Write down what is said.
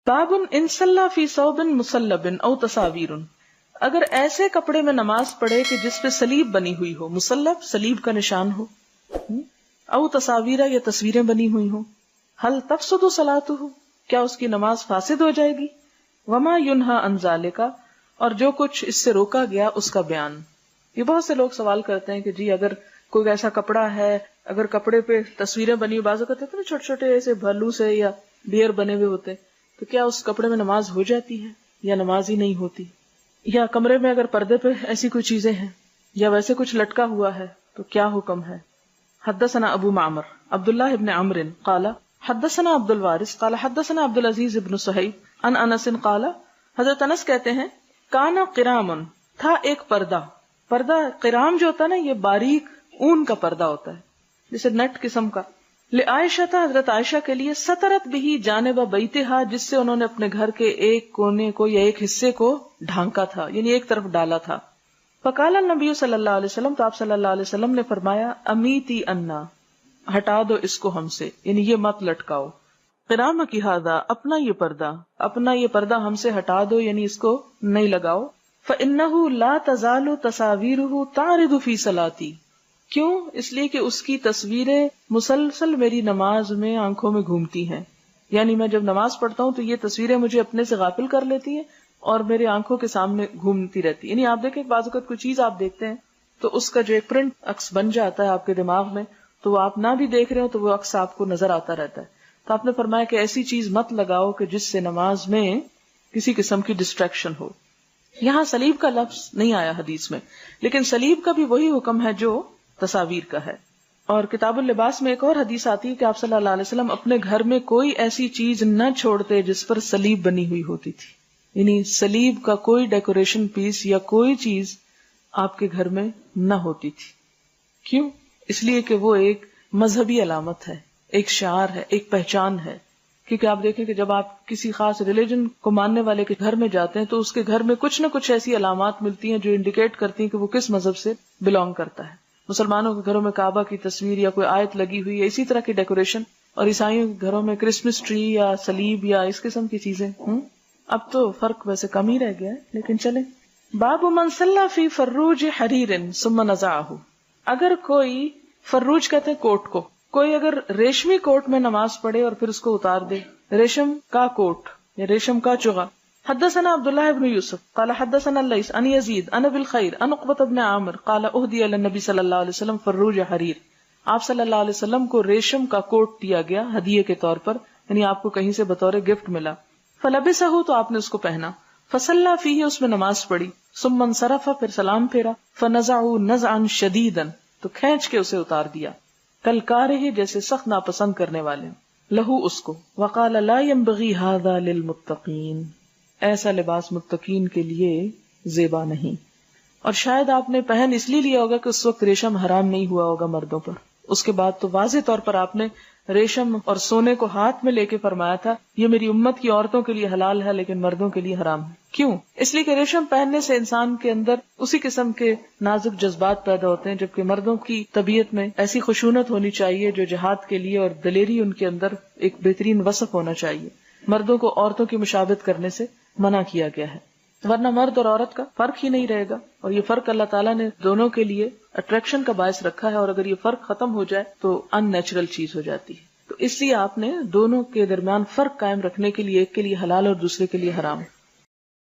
باب ان صلی فی ثوب مصلب او تصاویر، اگر ایسے کپڑے میں نماز پڑھے کہ جس پہ صلیب بنی ہوئی ہو، مصلب صلیب کا نشان ہو، او تصاویر یا تصویریں بنی ہوئی ہوں، حل تفسد صلاتہ، کیا اس کی نماز فاسد ہو جائے گی؟ وما ینہا عن ذالک، اور جو کچھ اس سے روکا گیا اس کا بیان۔ یہ بہت سے لوگ سوال کرتے ہیں کہ جی اگر کوئی ایسا کپڑا ہے، اگر کپڑے پہ تصویریں بنی ہوئی، بعض اوقات نا چھوٹے چھوٹے ایسے بھلو سے یا ڈیر بنے ہوئے ہوتے، تو کیا اس کپڑے میں نماز ہو جاتی ہے یا نماز ہی نہیں ہوتی؟ یا کمرے میں اگر پردے پہ ایسی کوئی چیزیں ہیں یا ویسے کچھ لٹکا ہوا ہے تو کیا حکم ہے؟ حدثنا ابو معمر عبداللہ ابن عمرو قال حدثنا عبد الوارث قال حدثنا عبد العزیز ابن صہیب عن انس قال، حضرت انس کہتے ہیں کانا قرام، تھا ایک پردہ۔ پردہ قرام جو ہوتا ہے نا، یہ باریک اون کا پردہ ہوتا ہے، جیسے نیٹ قسم کا۔ لعائشہ تھا، حضرت عائشہ کے لیے، سترت بھی جانب بیتہا، جس سے انہوں نے اپنے گھر کے ایک کونے کو یا ایک حصے کو ڈھانکا تھا، یعنی ایک طرف ڈالا تھا۔ فقال النبی صلی اللہ علیہ وسلم، تو آپ صلی اللہ علیہ وسلم نے فرمایا امیتی انا، ہٹا دو اس کو ہم سے، یعنی یہ مت لٹکاؤ۔ قرام کی ہذا، اپنا یہ پردہ ہم سے ہٹا دو، یعنی اس کو نہیں لگاؤ۔ فإنہ لا تزال تصاویرہ تعرض فی صلاتی، کیوں؟ اس لیے کہ اس کی تصویریں مسلسل میری نماز میں آنکھوں میں گھومتی ہیں، یعنی میں جب نماز پڑھتا ہوں تو یہ تصویریں مجھے اپنے سے غافل کر لیتی ہیں اور میرے آنکھوں کے سامنے گھومتی رہتی۔ یعنی آپ دیکھیں بعض اوقات کوئی چیز آپ دیکھتے ہیں تو اس کا جو ایک پرنٹ عکس بن جاتا ہے آپ کے دماغ میں، تو وہ آپ نہ بھی دیکھ رہے ہو تو وہ عکس آپ کو نظر آتا رہتا ہے۔ تو آپ نے فرمایا کہ ایسی چیز مت لگاؤ کہ جس سے نماز میں کسی قسم کی ڈسٹریکشن ہو۔ یہاں صلیب کا لفظ نہیں آیا حدیث میں، لیکن صلیب کا بھی وہی حکم ہے جو تصاویر کا ہے۔ اور کتاب اللباس میں ایک اور حدیث آتی ہے کہ آپ صلی اللہ علیہ وسلم اپنے گھر میں کوئی ایسی چیز نہ چھوڑتے جس پر صلیب بنی ہوئی ہوتی تھی، یعنی صلیب کا کوئی ڈیکوریشن پیس یا کوئی چیز آپ کے گھر میں نہ ہوتی تھی۔ کیوں؟ اس لیے کہ وہ ایک مذہبی علامت ہے، ایک شعار ہے، ایک پہچان ہے۔ کیونکہ آپ دیکھیں کہ جب آپ کسی خاص ریلیجن کو ماننے والے کے گھر میں جاتے ہیں تو اس کے گھر میں کچھ نہ کچھ ایسی علامات ملتی ہیں جو انڈیکیٹ کرتی ہیں کہ وہ کس مذہب سے بلونگ کرتا ہے۔ مسلمانوں کے گھروں میں کعبہ کی تصویر یا کوئی آیت لگی ہوئی ہے، اسی طرح کی ڈیکوریشن، اور عیسائیوں کے گھروں میں کرسمس ٹری یا صلیب یا اس قسم کی چیزیں۔ اب تو فرق ویسے کم ہی رہ گیا ہے، لیکن چلیں۔ باب من صلی فی فروج حریر ثم نزعہ، اگر کوئی، فروج کہتے ہیں کوٹ کو، کوئی اگر ریشمی کوٹ میں نماز پڑھے اور پھر اس کو اتار دے، ریشم کا کوٹ یا ریشم کا چغا۔ حدثنا عبداللہ بن یوسف قال حدثنا اللیث عن یزید عن ابی الخیر عن عقبۃ بن عامر قال اہدی الی النبی صلی اللہ علیہ وسلم فروج حریر، آپ صلی اللہ علیہ وسلم کو ریشم کا کوٹ دیا گیا ہدیے کے طور پر، یعنی آپ کو کہیں سے بطور گفٹ ملا۔ فلبسہ، تو آپ نے اس کو پہنا، فصلی فیہ، اس میں نماز پڑھی، ثم انصرف، پھر سلام پھیرا، فنزعوا نزعا شدیدا، تو کھینچ کے اسے اتار دیا، کالکارہ، جیسے سخت ناپسند کرنے والے، لہو، اس کو، وقال لا ينبغي هذا للمتقین، ایسا لباس متقین کے لیے زیبا نہیں۔ اور شاید آپ نے پہن اس لیے لیا ہوگا کہ اس وقت ریشم حرام نہیں ہوا ہوگا مردوں پر، اس کے بعد تو واضح طور پر آپ نے ریشم اور سونے کو ہاتھ میں لے کے فرمایا تھا یہ میری امت کی عورتوں کے لیے حلال ہے لیکن مردوں کے لیے حرام ہے۔ کیوں؟ اس لیے کہ ریشم پہننے سے انسان کے اندر اسی قسم کے نازک جذبات پیدا ہوتے ہیں، جبکہ مردوں کی طبیعت میں ایسی خشونت ہونی چاہیے جو جہاد کے لیے، اور دلیری ان کے اندر ایک بہترین وصف ہونا چاہیے۔ مردوں کو عورتوں کی مشابہت کرنے سے منع کیا گیا ہے، ورنہ مرد اور عورت کا فرق ہی نہیں رہے گا، اور یہ فرق اللہ تعالیٰ نے دونوں کے لیے اٹریکشن کا باعث رکھا ہے، اور اگر یہ فرق ختم ہو جائے تو ان نیچرل چیز ہو جاتی ہے۔ تو اس لیے آپ نے دونوں کے درمیان فرق قائم رکھنے کے لیے ایک کے لیے حلال اور دوسرے کے لیے حرام